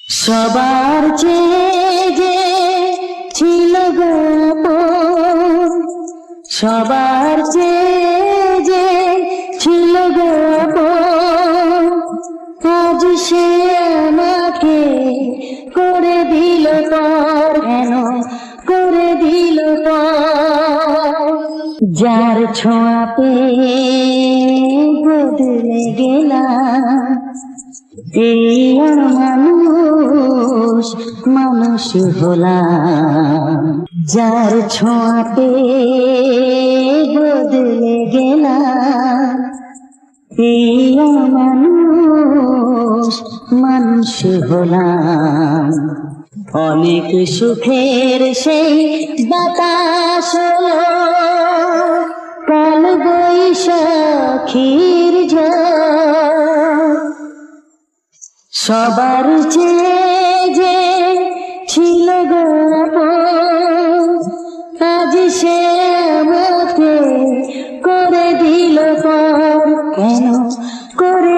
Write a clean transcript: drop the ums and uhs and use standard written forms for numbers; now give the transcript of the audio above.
সবার চেয়ে যে ছিল গো আপন, সবার চেয়ে যে ছিল গো আপন, আজ সে আমাকে করে দিল পর। কেন করে দিল পর? যার ছোঁয়া পেয়ে বদলে গেলাম, এই মানুষ মানুষ হলাম। যার ছোঁয়া পেয়ে বদলে গেলাম, এই মানুষ মানুষ হলাম। অনেক সুখের সেই বাতাস কাল বৈশাখীর ঝড়, সবার চেয়ে যে ছিল গো আপন, আজ সে আমাকে করে দিল পর। কেন করে